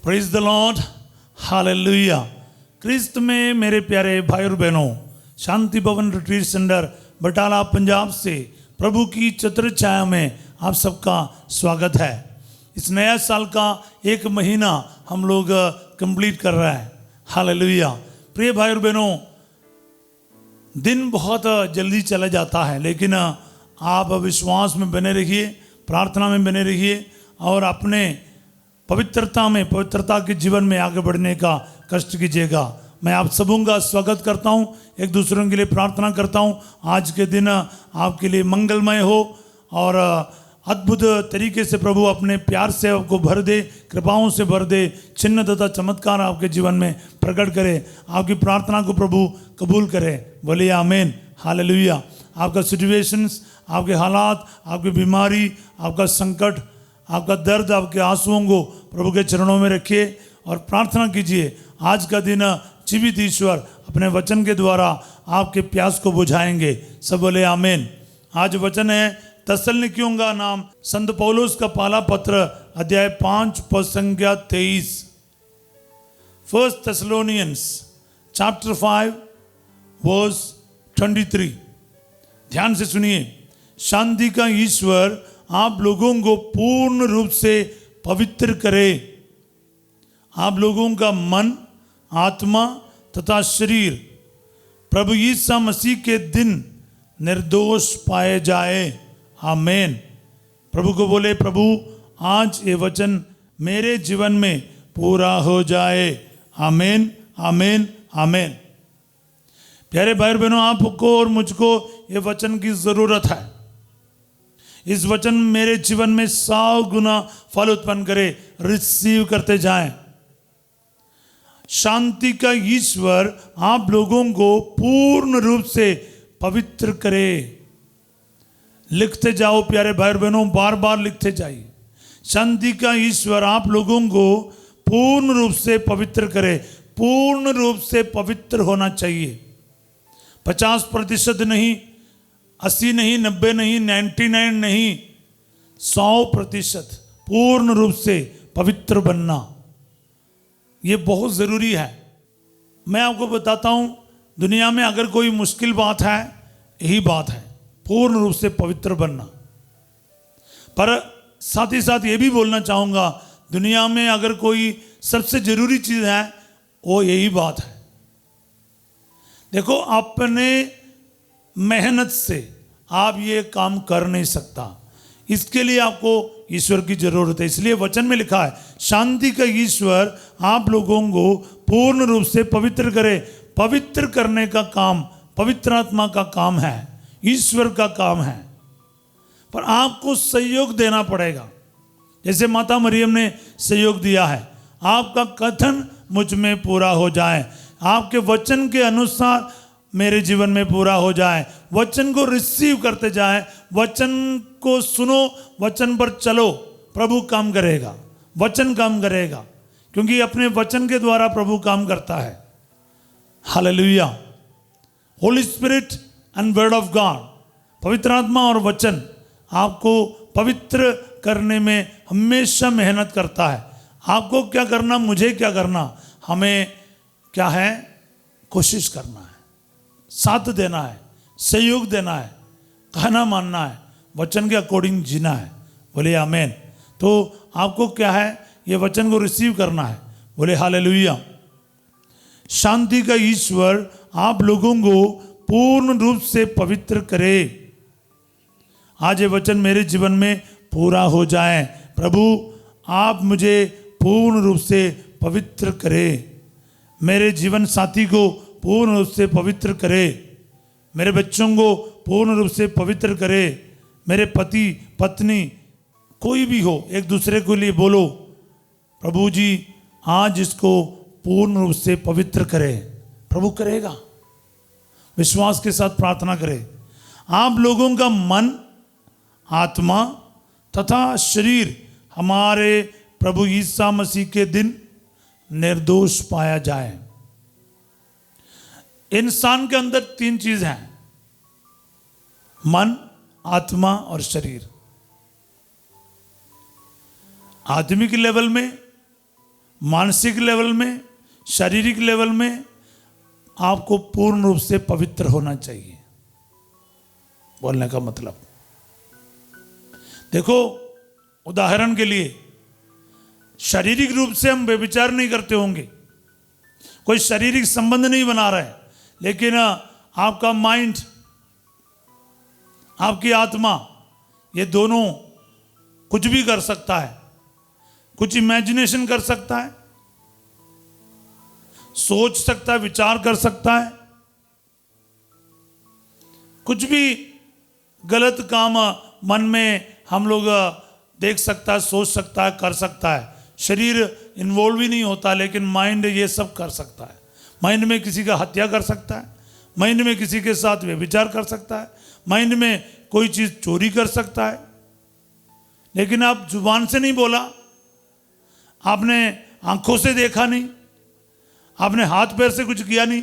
Praise the lord, hallelujah. Christ में मेरे प्यारे भाई और बहनों, शांति भवन रिट्रीट सेंटर बटाला पंजाब से प्रभु की चतुर छाया में आप सबका स्वागत है। इस नया साल का एक महीना हम लोग कंप्लीट कर रहे हैं। हालेलुया। प्रिय भाई और बहनों, दिन बहुत जल्दी चला जाता है, लेकिन आप विश्वास में बने रहिए, प्रार्थना में बने रहिए और अपने पवित्रता के जीवन में आगे बढ़ने का कष्ट कीजिएगा। मैं आप सबों का स्वागत करता हूं, एक दूसरों के लिए प्रार्थना करता हूं। आज के दिन आपके लिए मंगलमय हो और अद्भुत तरीके से प्रभु अपने प्यार से आपको भर दे, कृपाओं से भर दे, चिन्ह तथा चमत्कार आपके जीवन में प्रकट करे। आपकी प्रार्थना को प्रभु कबूल करे। बोलिए आमीन, हालेलुया। आपका सिचुएशंस, आपके हालात, आपकी बीमारी, आपका संकट, आपका दर्द, आपके आंसुओं को प्रभु के चरणों में रखिए और प्रार्थना कीजिए। आज का दिन जीवित ईश्वर अपने वचन के द्वारा आपके प्यास को बुझाएंगे। सब बोले आमीन। आज वचन है तसलनिकियों का नाम संत पौलुस का पहला पत्र अध्याय 5 पद संख्या 23। First Thessalonians chapter 5 verse 23। ध्यान से सुनिए। शांति का ईश्वर आप लोगों को पूर्ण रूप से पवित्र करे। आप लोगों का मन, आत्मा तथा शरीर प्रभु यीशु मसीह के दिन निर्दोष पाए जाए। आमीन। प्रभु को बोले, प्रभु आज ये वचन मेरे जीवन में पूरा हो जाए। आमीन, आमीन, आमीन। प्यारे भाई बहनों, आपको और मुझको ये वचन की जरूरत है। इस वचन मेरे जीवन में 100 गुना फल उत्पन्न करे। रिसीव करते जाएं। शांति का ईश्वर आप लोगों को पूर्ण रूप से पवित्र करे। लिखते जाओ प्यारे भाई बहनों, बार बार लिखते जाइए। शांति का ईश्वर आप लोगों को पूर्ण रूप से पवित्र करे। पूर्ण रूप से पवित्र होना चाहिए। 50% नहीं, 80 नहीं, 90 नहीं, 99 नहीं, 100% पूर्ण रूप से पवित्र बनना ये बहुत ज़रूरी है। मैं आपको बताता हूँ, दुनिया में अगर कोई मुश्किल बात है, यही बात है, पूर्ण रूप से पवित्र बनना। पर साथ ही साथ ये भी बोलना चाहूँगा, दुनिया में अगर कोई सबसे ज़रूरी चीज़ है, वो यही बात है। देखो, अपने मेहनत से आप ये काम कर नहीं सकता। इसके लिए आपको ईश्वर की जरूरत है। इसलिए वचन में लिखा है, शांति का ईश्वर आप लोगों को पूर्ण रूप से पवित्र करे। पवित्र करने का काम पवित्र आत्मा का काम है, ईश्वर का काम है। पर आपको सहयोग देना पड़ेगा। जैसे माता मरियम ने सहयोग दिया है। आपका कथन मुझ में पूरा हो जाए, आपके वचन के अनुसार मेरे जीवन में पूरा हो जाए। वचन को रिसीव करते जाए, वचन को सुनो, वचन पर चलो। प्रभु काम करेगा, वचन काम करेगा, क्योंकि अपने वचन के द्वारा प्रभु काम करता है। Hallelujah. Holi spirit and word of God, पवित्र आत्मा और वचन आपको पवित्र करने में हमेशा मेहनत करता है। आपको क्या करना, मुझे क्या करना, हमें क्या है, कोशिश करना है, साथ देना है, सहयोग देना है, कहना मानना है, वचन के अकॉर्डिंग जीना है। बोले आमीन। तो आपको क्या है, ये वचन को रिसीव करना है। बोले हालेलुया। शांति का ईश्वर आप लोगों को पूर्ण रूप से पवित्र करे। आज ये वचन मेरे जीवन में पूरा हो जाए। प्रभु आप मुझे पूर्ण रूप से पवित्र करे। मेरे जीवन साथी को पूर्ण रूप से पवित्र करे। मेरे बच्चों को पूर्ण रूप से पवित्र करे। मेरे पति पत्नी कोई भी हो, एक दूसरे के लिए बोलो, प्रभु जी आज इसको पूर्ण रूप से पवित्र करे। प्रभु करेगा। विश्वास के साथ प्रार्थना करें। आप लोगों का मन, आत्मा तथा शरीर हमारे प्रभु यीशु मसीह के दिन निर्दोष पाया जाए। इंसान के अंदर 3 चीज हैं, मन, आत्मा और शरीर। आत्मिक लेवल में मानसिक लेवल में, शारीरिक लेवल में आपको पूर्ण रूप से पवित्र होना चाहिए। बोलने का मतलब, देखो उदाहरण के लिए, शारीरिक रूप से हम व्यभिचार नहीं करते होंगे, कोई शारीरिक संबंध नहीं बना रहे, लेकिन आपका माइंड, आपकी आत्मा, ये दोनों कुछ भी कर सकता है, कुछ इमेजिनेशन कर सकता है, सोच सकता है, विचार कर सकता है, कुछ भी गलत काम मन में हम लोग देख सकता है, सोच सकता है, कर सकता है। शरीर इन्वॉल्व ही नहीं होता, लेकिन माइंड ये सब कर सकता है। माइंड में किसी का हत्या कर सकता है, माइंड में किसी के साथ व्यभिचार कर सकता है, माइंड में कोई चीज़ चोरी कर सकता है। लेकिन आप जुबान से नहीं बोला, आपने आंखों से देखा नहीं, आपने हाथ पैर से कुछ किया नहीं,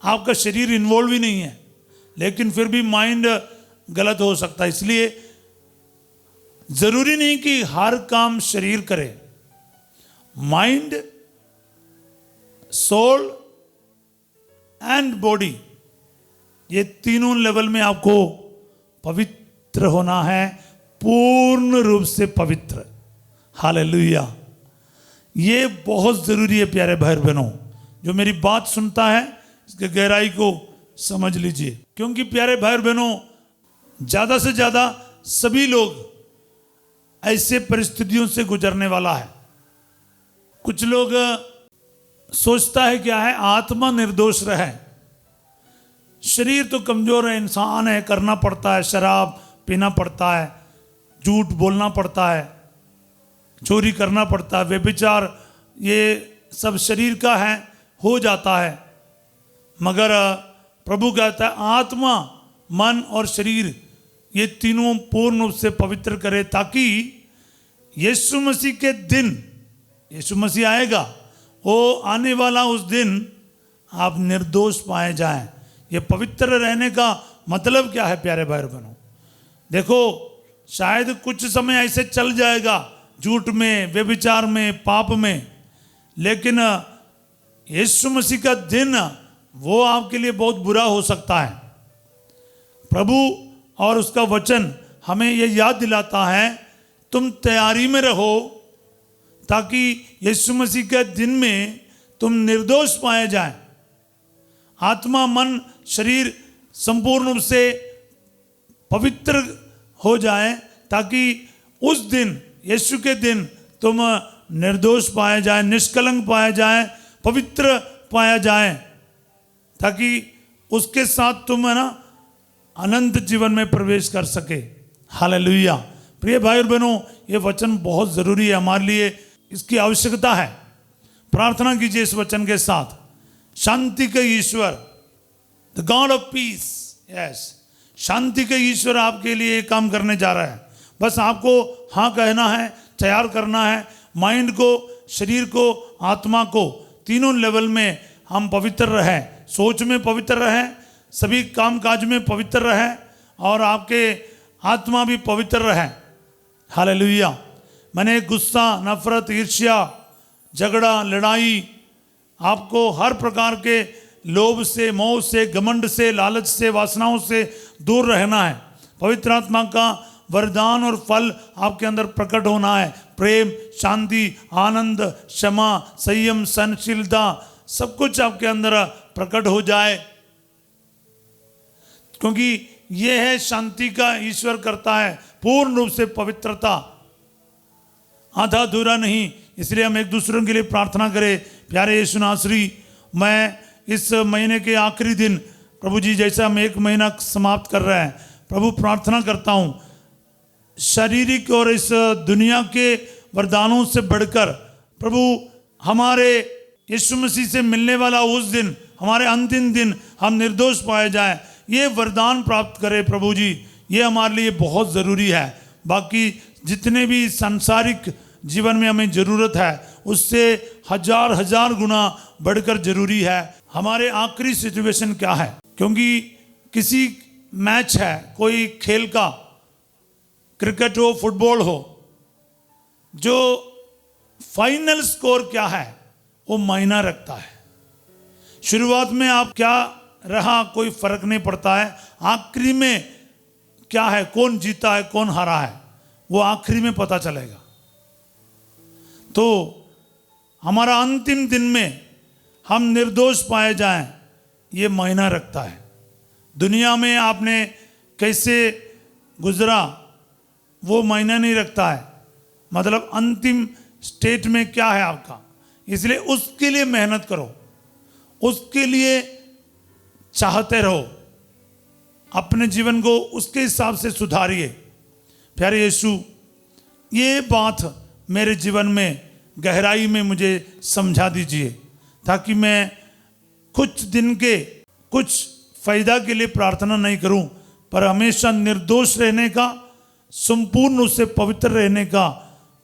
आपका शरीर इन्वॉल्व ही नहीं है, लेकिन फिर भी माइंड गलत हो सकता है। इसलिए जरूरी नहीं कि हर काम शरीर करे, माइंड, सोल एंड बॉडी, ये तीनों लेवल में आपको पवित्र होना है, पूर्ण रूप से पवित्र। हालेलुया, ये बहुत जरूरी है प्यारे भाई बहनों। जो मेरी बात सुनता है इसके गहराई को समझ लीजिए, क्योंकि प्यारे भाई बहनों, ज्यादा से ज्यादा सभी लोग ऐसे परिस्थितियों से गुजरने वाला है। कुछ लोग सोचता है क्या है, आत्मा निर्दोष रहे, शरीर तो कमजोर है, इंसान है, करना पड़ता है, शराब पीना पड़ता है, झूठ बोलना पड़ता है, चोरी करना पड़ता है, व्यभिचार, ये सब शरीर का है, हो जाता है। मगर प्रभु कहता है आत्मा, मन और शरीर, ये तीनों पूर्ण रूप से पवित्र करे, ताकि यीशु मसीह के दिन, यीशु मसीह आएगा, वो आने वाला उस दिन आप निर्दोष पाए जाएं। ये पवित्र रहने का मतलब क्या है प्यारे भाई बहनों? देखो, शायद कुछ समय ऐसे चल जाएगा, झूठ में, व्यभिचार में, पाप में, लेकिन यीशु मसीह का दिन वो आपके लिए बहुत बुरा हो सकता है। प्रभु और उसका वचन हमें ये याद दिलाता है, तुम तैयारी में रहो, ताकि यीशु मसीह के दिन में तुम निर्दोष पाए जाएं। आत्मा, मन, शरीर संपूर्ण रूप से पवित्र हो जाए, ताकि उस दिन, यीशु के दिन, तुम निर्दोष पाए जाए, निष्कलंक पाए जाए, पवित्र पाया जाए, ताकि उसके साथ तुम है ना अनंत जीवन में प्रवेश कर सके। हालेलुया। प्रिय भाई और बहनों, ये वचन बहुत जरूरी है हमारे लिए, इसकी आवश्यकता है। प्रार्थना कीजिए इस वचन के साथ। शांति के ईश्वर, the God of peace, yes, शांति के ईश्वर आपके लिए एक काम करने जा रहा है। बस आपको हाँ कहना है, तैयार करना है, माइंड को, शरीर को, आत्मा को, तीनों लेवल में हम पवित्र रहें, सोच में पवित्र रहें, सभी काम काज में पवित्र रहें, और आपके आत्मा भी पवित्र रहे। हालेलुया। मैंने गुस्सा, नफरत, ईर्ष्या, झगड़ा, लड़ाई, आपको हर प्रकार के लोभ से, मोह से, घमंड से, लालच से, वासनाओं से दूर रहना है। पवित्र आत्मा का वरदान और फल आपके अंदर प्रकट होना है। प्रेम, शांति, आनंद, क्षमा, संयम, सहनशीलता, सब कुछ आपके अंदर प्रकट हो जाए, क्योंकि यह है शांति का ईश्वर करता है, पूर्ण रूप से पवित्रता, आधा अधूरा नहीं। इसलिए हम एक दूसरे के लिए प्रार्थना करें। प्यारे यीशु नासरी, मैं इस महीने के आखिरी दिन, प्रभु जी, जैसा हम एक महीना समाप्त कर रहे हैं, प्रभु प्रार्थना करता हूँ, शारीरिक और इस दुनिया के वरदानों से बढ़कर प्रभु हमारे यीशु मसीह से मिलने वाला उस दिन, हमारे अंतिम दिन, हम निर्दोष पाए जाएं, ये वरदान प्राप्त करें प्रभु जी। ये हमारे लिए बहुत ज़रूरी है। बाकी जितने भी सांसारिक जीवन में हमें ज़रूरत है, उससे हजार हजार गुना बढ़कर ज़रूरी है। हमारे आखिरी सिचुएशन क्या है? क्योंकि किसी मैच है, कोई खेल का, क्रिकेट हो, फुटबॉल हो, जो फाइनल स्कोर क्या है वो मायना रखता है। शुरुआत में आप क्या रहा कोई फर्क नहीं पड़ता है, आखिरी में क्या है, कौन जीता है कौन हारा है वो आखिरी में पता चलेगा। तो हमारा अंतिम दिन में हम निर्दोष पाए जाएं ये मायना रखता है। दुनिया में आपने कैसे गुजरा वो मायना नहीं रखता है, मतलब अंतिम स्टेट में क्या है आपका। इसलिए उसके लिए मेहनत करो, उसके लिए चाहते रहो, अपने जीवन को उसके हिसाब से सुधारिए। प्यारे यीशु, ये बात मेरे जीवन में गहराई में मुझे समझा दीजिए, ताकि मैं कुछ दिन के कुछ फायदा के लिए प्रार्थना नहीं करूं, पर हमेशा निर्दोष रहने का, संपूर्ण रूप से पवित्र रहने का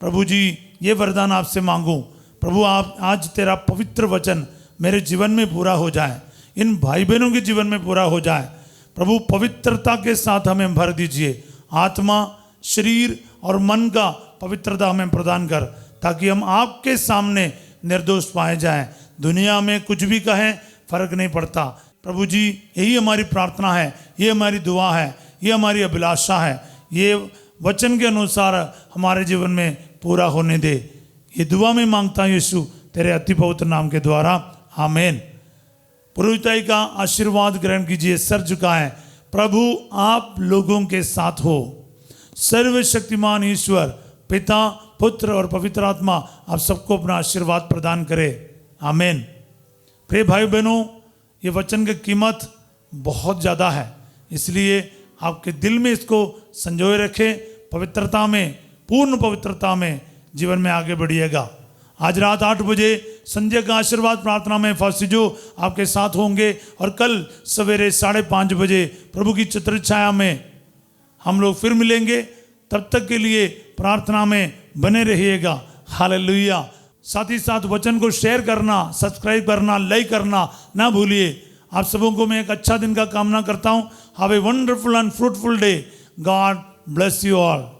प्रभु जी ये वरदान आपसे मांगूं। प्रभु आप आज तेरा पवित्र वचन मेरे जीवन में पूरा हो जाए, इन भाई बहनों के जीवन में पूरा हो जाए। प्रभु पवित्रता के साथ हमें भर दीजिए, आत्मा शरीर और मन का पवित्रता हमें प्रदान कर, ताकि हम आपके सामने निर्दोष पाए जाएं। दुनिया में कुछ भी कहें फर्क नहीं पड़ता। प्रभु जी यही हमारी प्रार्थना है, ये हमारी दुआ है, ये हमारी अभिलाषा है, ये वचन के अनुसार हमारे जीवन में पूरा होने दे। ये दुआ में मांगता हूँ यीशु तेरे अति पवित्र नाम के द्वारा, आमीन। पुरोहिताई का आशीर्वाद ग्रहण कीजिए, सर झुकाएं। प्रभु आप लोगों के साथ हो। सर्वशक्तिमान ईश्वर पिता पुत्र और पवित्र आत्मा आप सबको अपना आशीर्वाद प्रदान करे, आमीन। प्रिय भाई बहनों, ये वचन की कीमत बहुत ज़्यादा है, इसलिए आपके दिल में इसको संजोए रखें। पवित्रता में, पूर्ण पवित्रता में जीवन में आगे बढ़िएगा। आज रात 8 बजे संध्या का आशीर्वाद प्रार्थना में फासिजो आपके साथ होंगे, और कल सवेरे 5:30 बजे प्रभु की छत्र छाया में हम लोग फिर मिलेंगे। तब तक के लिए प्रार्थना में बने रहिएगा। हालेलुया। साथ ही साथ वचन को शेयर करना, सब्सक्राइब करना, लाइक करना ना भूलिए। आप सबों को मैं एक अच्छा दिन का कामना करता हूँ। Have a wonderful and fruitful day. God bless you all.